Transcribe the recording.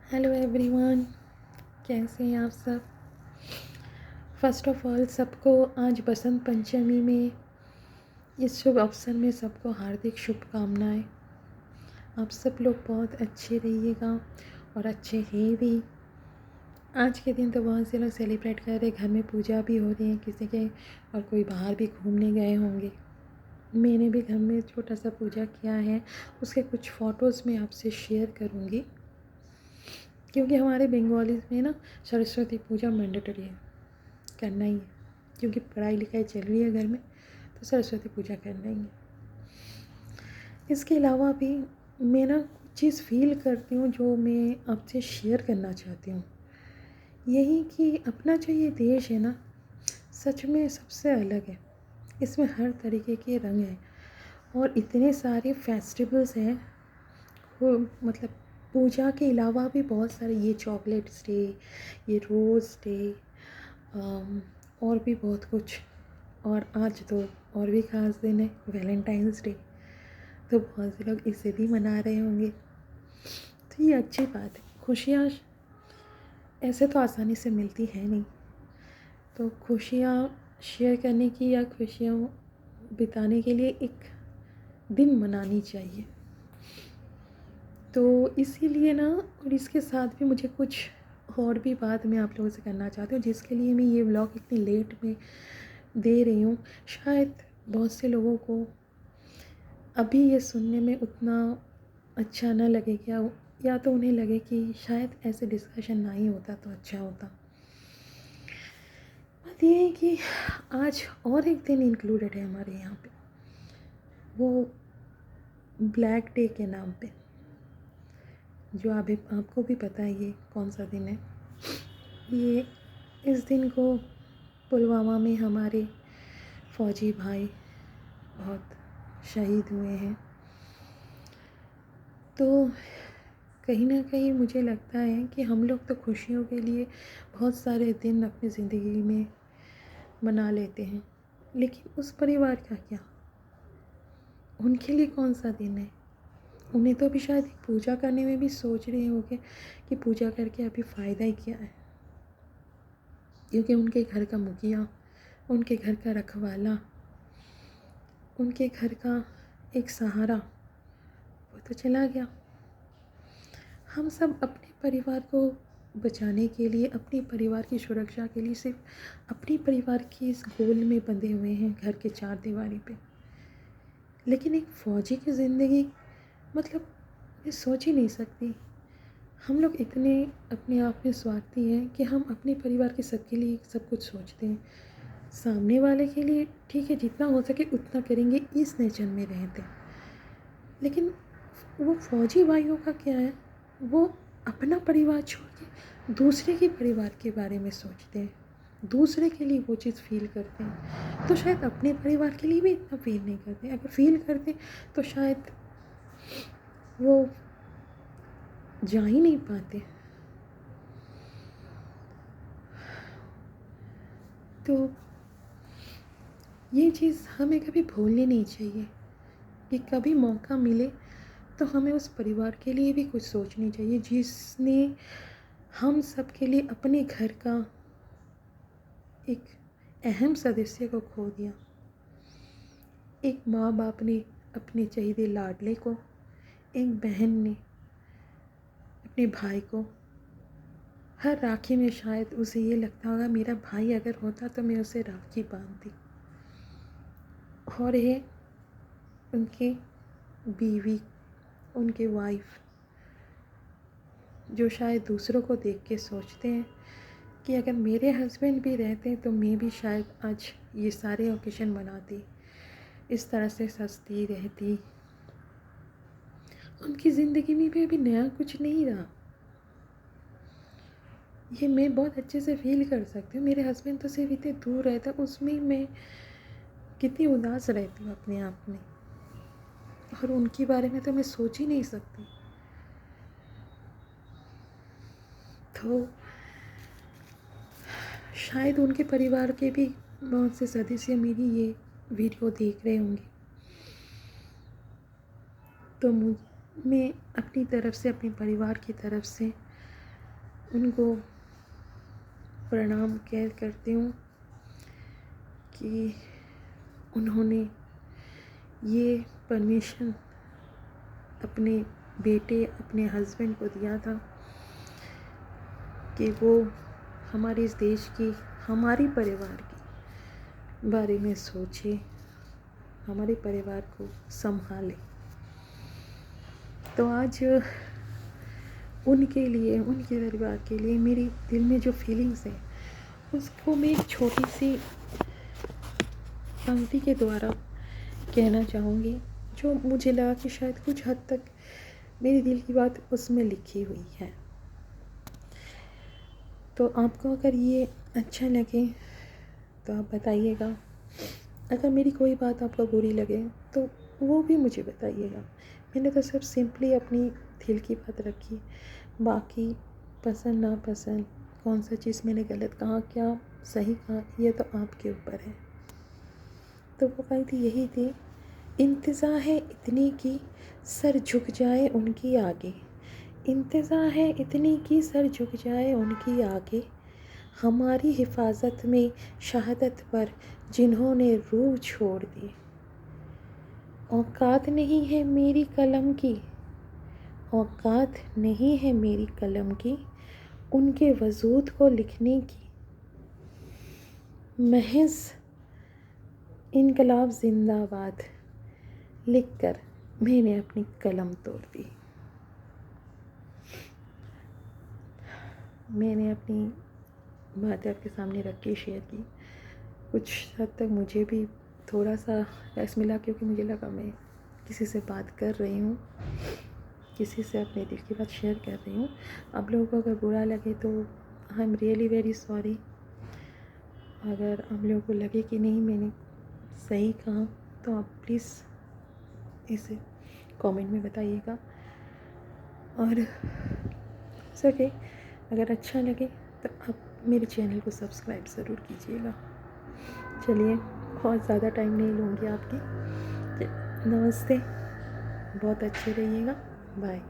Hello everyone, कैसे हैं आप सब। फ़र्स्ट ऑफ़ ऑल सबको आज बसंत पंचमी में इस शुभ अवसर में सबको हार्दिक शुभकामनाएं। आप सब लोग बहुत अच्छे रहिएगा और अच्छे हैं भी। आज के दिन तो बहुत से लोग सेलिब्रेट कर रहे हैं, घर में पूजा भी हो रही है किसी के, और कोई बाहर भी घूमने गए होंगे। मैंने भी घर में छोटा सा पूजा किया है, उसके कुछ फ़ोटोज़ मैं आपसे शेयर करूँगी, क्योंकि हमारे बंगालीज़ में ना सरस्वती पूजा मैंडेटरी है, करना ही है, क्योंकि पढ़ाई लिखाई चल रही है घर में, तो सरस्वती पूजा करना ही है। इसके अलावा भी मैं ना कुछ चीज़ फील करती हूँ जो मैं आपसे शेयर करना चाहती हूँ। यही कि अपना जो ये देश है ना, सच में सबसे अलग है। इसमें हर तरीके के रंग हैं और इतने सारे फेस्टिवल्स हैं। वो मतलब पूजा के अलावा भी बहुत सारे, ये चॉकलेट्स डे, ये रोज़ डे, और भी बहुत कुछ। और आज तो और भी ख़ास दिन है, वैलेंटाइंस डे, तो बहुत से लोग इसे भी मना रहे होंगे। तो ये अच्छी बात है। खुशियाँ ऐसे तो आसानी से मिलती है नहीं, तो खुशियाँ शेयर करने की या खुशियाँ बिताने के लिए एक दिन मनानी चाहिए। तो इसीलिए ना, और इसके साथ भी मुझे कुछ और भी बात मैं आप लोगों से करना चाहती हूँ, जिसके लिए मैं ये व्लॉग इतनी लेट में दे रही हूँ। शायद बहुत से लोगों को अभी ये सुनने में उतना अच्छा ना लगे, क्या या तो उन्हें लगे कि शायद ऐसे डिस्कशन ना ही होता तो अच्छा होता। बात ये है कि आज और एक दिन इंक्लूडेड है हमारे यहाँ पे, वो ब्लैक डे के नाम पे, जो आपको भी पता है ये कौन सा दिन है। ये इस दिन को पुलवामा में हमारे फ़ौजी भाई बहुत शहीद हुए हैं। तो कहीं ना कहीं मुझे लगता है कि हम लोग तो खुशियों के लिए बहुत सारे दिन अपनी ज़िंदगी में मना लेते हैं, लेकिन उस परिवार का क्या, उनके लिए कौन सा दिन है। उन्हें तो अभी शायद पूजा करने में भी सोच रहे होंगे कि पूजा करके अभी फ़ायदा ही क्या है, क्योंकि उनके घर का मुखिया, उनके घर का रखवाला, उनके घर का एक सहारा वो तो चला गया। हम सब अपने परिवार को बचाने के लिए, अपने परिवार की सुरक्षा के लिए सिर्फ अपने परिवार की इस गोल में बंधे हुए हैं, घर के चार दीवारी पे। लेकिन एक फ़ौजी की ज़िंदगी, मतलब मैं सोच ही नहीं सकती। हम लोग इतने अपने आप में स्वार्थी हैं कि हम अपने परिवार के सबके लिए सब कुछ सोचते हैं। सामने वाले के लिए ठीक है, जितना हो सके उतना करेंगे, इस नेचर में रहते हैं। लेकिन वो फ़ौजी भाइयों का क्या है, वो अपना परिवार छोड़ के दूसरे के परिवार के बारे में सोचते हैं, दूसरे के लिए वो चीज़ फ़ील करते हैं। तो शायद अपने परिवार के लिए भी इतना फ़ील नहीं करते। अगर फ़ील करते तो शायद वो जा ही नहीं पाते। तो ये चीज़ हमें कभी भूलनी नहीं चाहिए कि कभी मौका मिले तो हमें उस परिवार के लिए भी कुछ सोचनी चाहिए, जिसने हम सब के लिए अपने घर का एक अहम सदस्य को खो दिया। एक माँ बाप ने अपने चहेते लाडले को, एक बहन ने अपने भाई को, हर राखी में शायद उसे ये लगता होगा मेरा भाई अगर होता तो मैं उसे राखी बांधती। और ये उनके बीवी, उनके वाइफ, जो शायद दूसरों को देख के सोचते हैं कि अगर मेरे हस्बैंड भी रहते तो मैं भी शायद आज ये सारे ओकेशन मनाती, इस तरह से सजती रहती। उनकी ज़िंदगी में भी अभी नया कुछ नहीं रहा। ये मैं बहुत अच्छे से फील कर सकती हूँ। मेरे हस्बैंड तो सिर्फ इतने दूर रहता, उसमें मैं कितनी उदास रहती हूँ अपने आप में, और उनके बारे में तो मैं सोच ही नहीं सकती। तो शायद उनके परिवार के भी बहुत से सदस्य मेरी ये वीडियो देख रहे होंगे। तो मैं अपनी तरफ से, अपने परिवार की तरफ से उनको प्रणाम करती हूँ कि उन्होंने ये परमिशन अपने बेटे, अपने हस्बैंड को दिया था कि वो हमारे इस देश की, हमारे परिवार के बारे में सोचे, हमारे परिवार को संभाले। तो आज उनके लिए, उनके परिवार के लिए मेरी दिल में जो फीलिंग्स हैं उसको मैं एक छोटी सी पंक्ति के द्वारा कहना चाहूँगी, जो मुझे लगा कि शायद कुछ हद तक मेरे दिल की बात उसमें लिखी हुई है। तो आपको अगर ये अच्छा लगे तो आप बताइएगा, अगर मेरी कोई बात आपको बुरी लगे तो वो भी मुझे बताइएगा। मैंने तो सिर्फ सिंपली अपनी दिल की बात रखी, बाकी पसंद नापसंद, कौन सा चीज़ मैंने गलत कहा, क्या सही कहा, ये तो आपके ऊपर है। तो वो पंक्ति यही थी, इंतज़ा है इतनी की सर झुक जाए उनकी आगे, इंतज़ा है इतनी की सर झुक जाए उनकी आगे, हमारी हिफाजत में शहादत पर जिन्होंने रूह छोड़ दी। औकात नहीं है मेरी कलम की, औकात नहीं है मेरी कलम की, उनके वजूद को लिखने की, महज इनकलाब जिंदाबाद लिखकर मैंने अपनी कलम तोड़ दी। मैंने अपनी बातें आपके सामने रख के शेयर की। कुछ हद तक मुझे भी थोड़ा सा रेस्ट मिला, क्योंकि मुझे लगा मैं किसी से बात कर रही हूँ, किसी से अपने दिल की बात शेयर कर रही हूँ। आप लोगों को अगर बुरा लगे तो I am really very sorry. अगर आप लोगों को लगे कि नहीं मैंने सही कहा तो आप प्लीज़ इसे कमेंट में बताइएगा, और सके अगर अच्छा लगे तो आप मेरे चैनल को सब्सक्राइब ज़रूर कीजिएगा। चलिए, बहुत ज़्यादा टाइम नहीं लूँगी आपकी। नमस्ते, बहुत अच्छे रहिएगा, बाय।